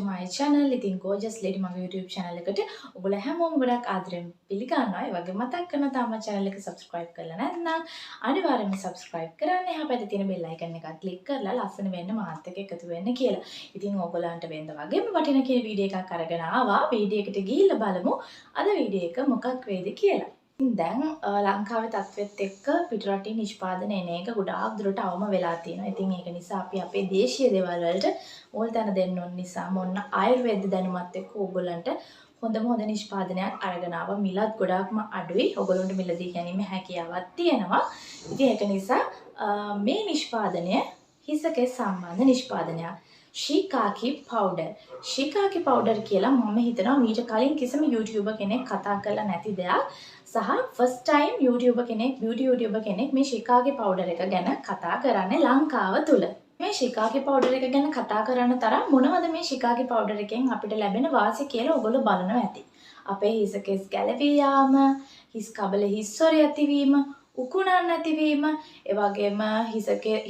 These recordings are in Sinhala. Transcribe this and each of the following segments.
my channel. ඉතින් gorgeous lady මගේ YouTube channel එකට ඔයගොල්ලෝ හැමෝම ගොඩක් ආදරෙන් පිළිගන්නවා. ඒ වගේ මතක් කරනවා තාම channel එක subscribe කරලා නැත්නම් අනිවාර්යෙන්ම subscribe කරන්න. එහා පැත්තේ තියෙන bell icon එක click කරලා ලස්සන වෙන්න මාත් එක්ක එකතු වෙන්න කියලා. ඉතින් ඔයගොල්ලන්ට වෙන්න වගේම වටින කියන වීඩියෝ එකක් අරගෙන ආවා. වීඩියෝ එකට ගිහිල්ලා බලමු අද වීඩියෝ එක මොකක් වේද කියලා. දැන් ලංකාවේ තත්ත්වෙත් එක්ක පිටරටින් නිෂ්පාදන එන එක ගොඩාක් දුරට අවම වෙලා තියෙනවා. ඉතින් ඒක නිසා අපි අපේ දේශීය දේවල් වලට මුල් තැන දෙන්න ඕන නිසා මොන්න ආයුර්වේද දැනුමත් එක්ක ඕගොල්ලන්ට හොඳ නිෂ්පාදනයක් අරගෙන ආවා. මිලත් ගොඩාක්ම අඩුයි. ඕගොල්ලන්ට මිලදී ගැනීම හැකියාවක් තියෙනවා. ඉතින් ඒක නිසා මේ නිෂ්පාදනය හිසකේ සම්බන්ධ නිෂ්පාදනයක්. Shikaki powder. Shikaki powder කියලා මම හිතනවා මීට කලින් කිසිම YouTuber කෙනෙක් කතා කරලා නැති දෙයක්. සහ first time beauty YouTuber කෙනෙක් මේ Shikaki powder එක ගැන කතා කරන්නේ ලංකාව තුල. මේ Shikaki powder එක ගැන කතා කරන්න තරම් මොනවද මේ Shikaki powder එකෙන් අපිට ලැබෙන වාසි කියලා ඔයගොල්ලෝ බලනවා ඇති. අපේ හිස කෙස් ගැලවී යාම, හිස් කබල හිස්සොර ඇතිවීම, උකුණන් නැතිවීම, ඒ වගේම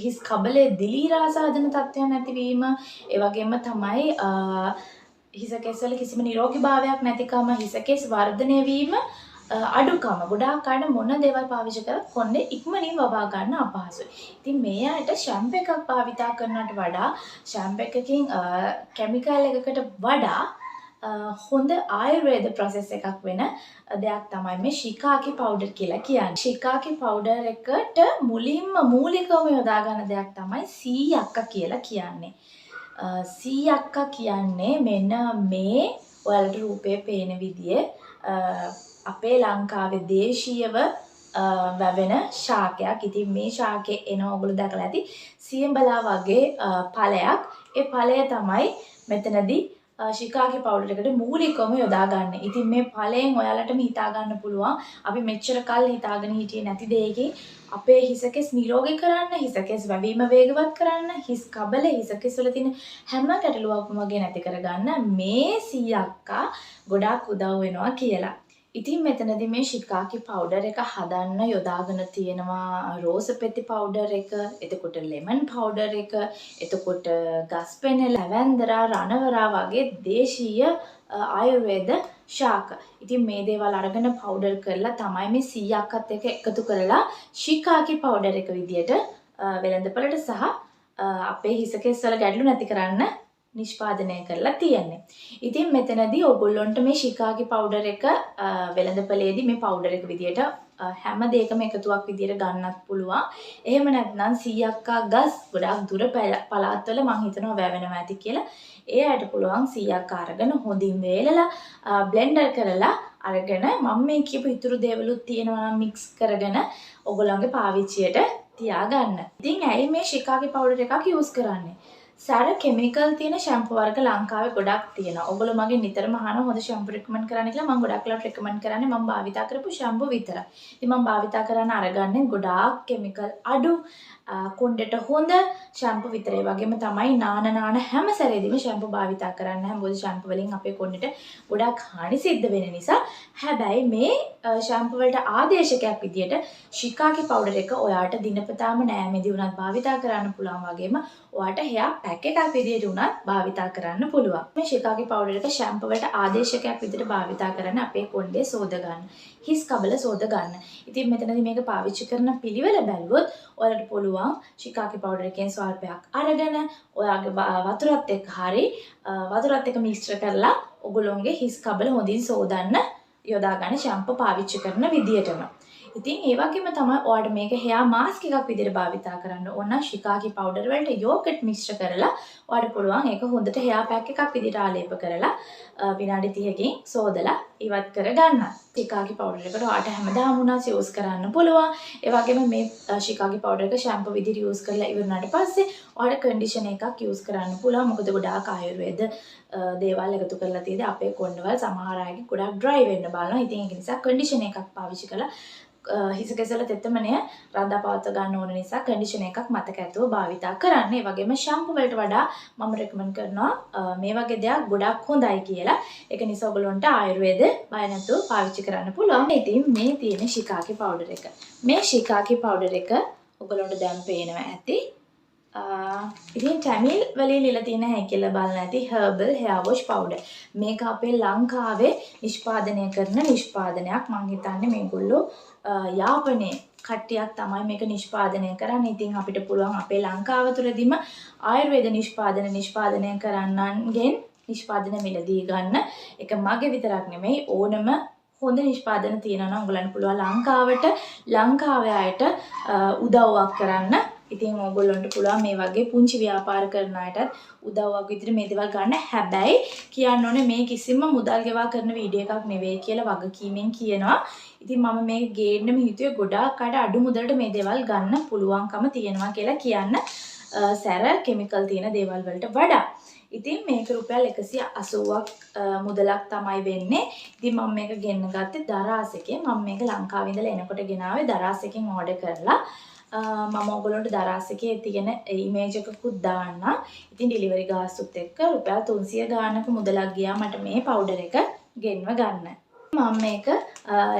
හිස් කබලේ දිලීරා සාධන තත්ත්වයන් නැතිවීම, ඒ වගේම තමයි හිස කෙස්වල කිසිම නිරෝගීභාවයක් නැතිකම, හිස කෙස් වර්ධනය වීම අඩුකම. ගොඩාක් අය මොන දේවල් පාවිච්චි කරත් කොණ්ඩේ ඉක්මනින් වවා ගන්න අපහසුයි. ඉතින් මේ අයට ෂැම්පූ එකක් භාවිතා කරනවට වඩා ෂැම්පූ එකකින් කිමිකල් එකකට වඩා හොඳ ආයුර්වේද process එකක් වෙන දෙයක් තමයි මේ Shikaki powder කියලා කියන්නේ. Shikaki powder එකට මුලින්ම මූලිකවම යොදා ගන්න දෙයක් තමයි සීයක්ක කියලා කියන්නේ. සීයක්ක කියන්නේ මෙන්න මේ ඔයාලට රූපේ පේන විදිහේ අපේ ලංකාවේ දේශීයව වැවෙන ශාකයක්. ඉතින් මේ ශාකේ එන ඔයගොල්ලෝ දැකලා ඇති සියඹලා වගේ ඵලයක්. ඒ ඵලය තමයි මෙතනදී Shikaki powder එකට මූලිකවම යොදා ගන්න. ඉතින් මේ ඵලයෙන් ඔයාලටම හිතා ගන්න පුළුවන් අපි මෙච්චර කල් හිතාගෙන හිටියේ නැති දෙයකින් අපේ හිසකෙස් නිරෝගී කරන්න, හිසකෙස් වැවීම වේගවත් කරන්න, හිස් කබල හිසකෙස් වල තියෙන හැම ගැටලුවක්ම වගේ නැති කරගන්න මේ සීයක්කා ගොඩාක් උදව් වෙනවා කියලා. ඉතින් මෙතනදී මේ Shikaki powder එක හදන්න යොදාගෙන තියෙනවා රෝස පෙති powder එක, එතකොට lemon powder එක, එතකොට ගස්පෙන, ලැවැන්දරා, රණවරා වගේ දේශීය ආයුර්වේද ශාක. ඉතින් මේ දේවල් අරගෙන powder කරලා තමයි මේ සීයක්කත් එක්ක එකතු කරලා Shikaki powder එක විදියට වෙළඳපළට සහ අපේ හිසකෙස් වල ගැටලු නැති කරන්න නිෂ්පාදනය කරලා තියෙන්නේ. ඉතින් මෙතනදී ඔයගොල්ලන්ට මේ Shikaki powder එක වෙළඳපළේදී මේ powder එක විදියට හැම දෙයකම එකතුවක් විදියට ගන්නත් පුළුවන්. එහෙම නැත්නම් සීයක්කා ගස් ගොඩාක් දුර පළාත්වල මම හිතනවා වැවෙනවා ඇති කියලා. ඒ අයට පුළුවන් සීයක්කා අරගෙන හොඳින් වේලලා බ්ලෙන්ඩර් කරලා අරගෙන මම මේ කියපු ඉතුරු දේවලුත් තියෙනවා නම් මික්ස් කරගෙන ඔයගොල්ලන්ගේ පාවිච්චියට තියාගන්න. ඉතින් ඇයි මේ Shikaki powder එකක් යූස් කරන්නේ? සාර කෙමිකල් තියෙන ෂැම්පූ වර්ග ලංකාවේ ගොඩක් තියෙනවා. ඔයගොල්ලෝ මගෙන් නිතරම අහනවා හොඳ ෂැම්පූ රෙකමන්ඩ් කරන්න කියලා. මම ගොඩක් වෙලාවට රෙකමන්ඩ් කරන්නේ මම භාවිතා කරපු ෂැම්පූ විතරයි. ඉතින් මම භාවිතා කරන අරගන්නේ ගොඩාක් කෙමිකල් අඩු කොණ්ඩේට හොඳ ෂැම්පූ විතරයි. වගේම තමයි නාන හැම සැරේදීම ෂැම්පූ භාවිතා කරන්න. මොකද ෂැම්පූ වලින් අපේ කොණ්ඩේට ගොඩාක් හානි සිද්ධ වෙන නිසා. හැබැයි මේ ෂැම්පූ වලට ආදේශකයක් විදියට Shikaki powder එක ඔයාට දිනපතාම නෑමේදී උනත් භාවිතා කරන්න පුළුවන්. වගේම ඔයාට hair pack එකක් විදියට උනත් භාවිතා කරන්න පුළුවන්. මේ Shikaki powder එක ෂැම්පූ වලට ආදේශකයක් විදියට භාවිතා කරන්න අපේ කොණ්ඩේ සෝද ගන්න. හිස් කබල සෝද ගන්න. ඉතින් මෙතනදී මේක පාවිච්චි කරන පිළිවෙල බැලුවොත් ඔයාලට පුළුවන් Shikaki powder එකෙන් ස්වල්පයක් අරගෙන ඔයාගේ වතුරත් එක්ක වතුරත් එක්ක මිශ්‍ර කරලා ඔගොල්ලොන්ගේ හිස් කබල හොඳින් සෝදන්න යොදා ගන්න ෂැම්පූ පාවිච්චි කරන විදියටම. ඉතින් ඒ වගේම තමයි ඔයාලට මේක hair mask එකක් විදිහට භාවිතා කරන්න ඕන. Shikaki powder වලට yogurt මිශ්‍ර කරලා ඔයාලට පුළුවන් ඒක හොඳට hair pack එකක් විදිහට ආලේප කරලා විනාඩි 30කින් සෝදලා ඉවත් කරගන්න. Shikaki powder එකට ඔයාලට හැමදාම උනස් යූස් කරන්න පුළුවන්. ඒ වගේම මේ Shikaki powder එක shampoo විදිහට යූස් කරලා ඉවරනාට පස්සේ ඔයාලට conditioner එකක් යූස් කරන්න පුළුවන්. මොකද ගොඩාක් ආයුර්වේද දේවල් එකතු කරලා තියෙද අපේ කොණ්ඩවල සමහර අයගේ ගොඩාක් dry වෙන්න බලනවා. ඉතින් ඒක නිසා conditioner එකක් පාවිච්චි කරලා හිසකෙසල තෙතමනය රඳා පවත්ව ගන්න ඕන නිසා කන්ඩිෂනර් එකක් මතක ඇතුව භාවිතා කරන්න. ඒ වගේම ෂැම්පූ වලට වඩා මම රෙකමන්ඩ් කරනවා මේ වගේ දෙයක් ගොඩක් හොඳයි කියලා. ඒක නිසා ඔයගලොන්ට ආයුර්වේද බය නැතුව පාවිච්චි කරන්න පුළුවන්. ඉතින් මේ තියෙන Shikaki powder එක. මේ Shikaki powder එක ඔයගලොන්ට දැන් පේනවා ඇති. ඉතින් ටැමිල් වලින් ලියලා තියෙන හැයි කියලා බලන්න ඇති herbal hair wash powder. මේක අපේ ලංකාවේ නිෂ්පාදනය කරන නිෂ්පාදනයක්. මම හිතන්නේ මේගොල්ලෝ යාපනයේ කට්ටියක් තමයි මේක නිෂ්පාදනය කරන්නේ. ඉතින් අපිට පුළුවන් අපේ ලංකාව තුරදීම ආයුර්වේද නිෂ්පාදනය කරන්නන්ගෙන් නිෂ්පාදන මිලදී ගන්න. ඒක මගේ විතරක් නෙමෙයි ඕනම හොඳ නිෂ්පාදන තියෙනවා නම් ඔයගලන්ට පුළුවන් ලංකාවේ අයට උදව්වක් කරන්න. ඉතින් ඕගොල්ලන්ට පුළුවන් මේ වගේ පුංචි ව්‍යාපාර කරන අයටත් උදව්වක් විදිහට මේ දේවල් ගන්න. හැබැයි කියන්න ඕනේ මේ කිසිම මුදල් ගෙවා කරන වීඩියෝ එකක් නෙවෙයි කියලා වගකීමෙන් කියනවා. ඉතින් මම මේක ගේන්නම හිතුවේ ගොඩාක් අයට අඩු මුදලට මේ දේවල් ගන්න පුළුවන්කම තියෙනවා කියලා කියන්න. සැර කෙමිකල් තියෙන දේවල් වලට වඩා. ඉතින් මේක රුපියල් 180ක් මුදලක් තමයි වෙන්නේ. ඉතින් මම මේක ගෙන්න ගත්තේ daraz එකේ. මම මේක ලංකාවේ ඉඳලා එනකොට ගෙනාවේ daraz එකෙන් ඕඩර් කරලා. මම ඔයගොල්ලන්ට daraz එකේ තියෙන ඉමේජ් එකකුත් දාන්න. ඉතින් ඩෙලිවරි ගාස්තුත් එක්ක රුපියල් 300 ගානක මුදලක් ගියා මට මේ පවුඩර් එක ගෙන්ව ගන්න. මම මේක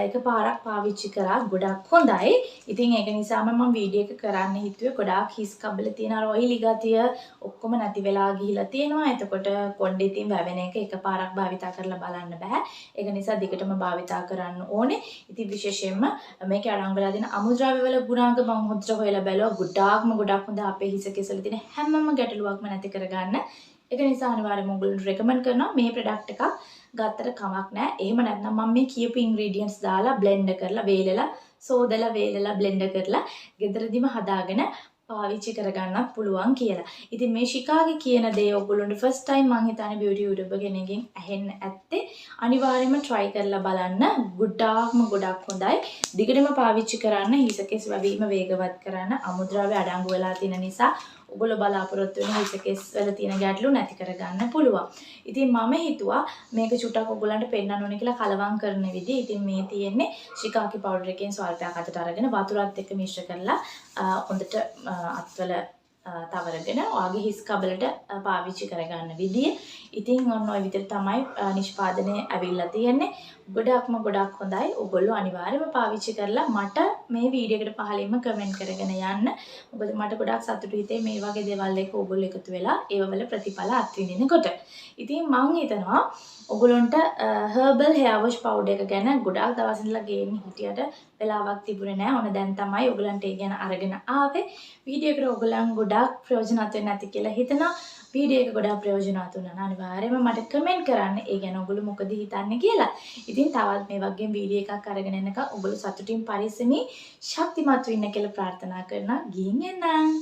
එකපාරක් පාවිච්චි කරා ගොඩක් හොඳයි. ඉතින් ඒක නිසාම මම වීඩියෝ එක කරන්න හිතුවේ ගොඩාක් හිස් කබල තියෙන අර ඔයිලි ගතිය ඔක්කොම නැති වෙලා ගිහිලා තියෙනවා. එතකොට කොණ්ඩේ තියෙන වැවෙන එක එකපාරක් භාවිතා කරලා බලන්න බෑ. ඒක නිසා දිගටම භාවිතා කරන්න ඕනේ. ඉතින් විශේෂයෙන්ම මේකේ අඩංගු වෙලා තියෙන අමුද්‍රව්‍ය වල ගුණාංග මම හොද්දට හොයලා බැලුවා. ගොඩක් හොඳ අපේ හිස කෙසල තියෙන හැමම ගැටලුවක්ම නැති කරගන්න. ඒක නිසා අනිවාර්යයෙන්ම ඔයගොල්ලන්ට රෙකමන්ඩ් කරනවා මේ ප්‍රොඩක්ට් එකක් ගත්තට කමක් නැහැ. එහෙම නැත්නම් මම මේ කියපු ඉන්ග්‍රීඩියන්ට්ස් දාලා බ්ලෙන්ඩ් කරලා වේලලා සෝදලා බ්ලෙන්ඩ් කරලා ගෙදරදිම හදාගෙන පාවිච්චි කරගන්නත් පුළුවන් කියලා. ඉතින් මේ ශිකාගේ කියන දේ ඔයගොල්ලන්ට ෆස්ට් ටයිම් මං හිතන්නේ බියුටි යූටියුබර් කෙනෙක්ගෙන් ඇහෙන්න ඇත්තේ. අනිවාර්යයෙන්ම try කරලා බලන්න. ගොඩක් හොඳයි. දිගටම පාවිච්චි කරන්න. හිසකෙස් වැවීම වේගවත් කරන්න. අමුද්‍රව්‍ය අඩංගු වෙලා තියෙන නිසා ඔයගොල්ලෝ බලාපොරොත්තු වෙන හිසකෙස් වල තියෙන ගැටලු නැති කරගන්න පුළුවන්. ඉතින් මම හිතුවා මේක චුට්ටක් ඔයගොල්ලන්ට පෙන්නන්න ඕනේ කියලා කලවම් කරන විදිහ. ඉතින් මේ තියෙන්නේ Shikaki powder එකෙන් ස්වල්පයක් අතට අරගෙන වතුරත් එක්ක මිශ්‍ර කරලා හොඳට අත්වල තවරගෙන ඔයාගේ හිස් කබලට පාවිච්චි කරගන්න විදිය. ඉතින් ඔන්න ඔය විදිහට තමයි නිෂ්පාදනය ඇවිල්ලා තියෙන්නේ. ගොඩක් හොඳයි. ඔයගොල්ලෝ අනිවාර්යයෙන්ම පාවිච්චි කරලා මට මේ වීඩියෝ එකට පහලින්ම කමෙන්ට් කරගෙන යන්න. මොකද මට ගොඩක් සතුටු හිතේ මේ වගේ දේවල් එක ඔයගොල්ලෝ එකතු වෙලා ඒවවල ප්‍රතිඵල අත්විඳිනකොට. ඉතින් මම හිතනවා ඔයගොල්ලන්ට herbal hair wash powder එක ගැන ගොඩාක් දවස් ඉඳලා ගේන්න හිටියට වෙලාවක් තිබුණේ නැහැ. ඕන දැන් තමයි ඔයගොල්ලන්ට ඒ ගැන අරගෙන ආවේ. වීඩියෝ එකට ඔයගොල්ලන් ගොඩාක් ප්‍රයෝජනවත් වෙන්න ඇති කියලා හිතනවා. වීඩියෝ එක ගොඩාක් ප්‍රයෝජනවත් වුණා නම් අනිවාර්යයෙන්ම මට කමෙන්ට් කරන්න. ඒ ගැන ඔයගොල්ලෝ මොකද හිතන්නේ කියලා. ඉතින් තවත් මේ වගේ වීඩියෝ එකක් අරගෙන එනකම් ඔයගොල්ලෝ සතුටින් පරිස්සමින් ශක්තිමත් වෙන්න කියලා ප්‍රාර්ථනා කරනවා. ගිහින් එන්නම්.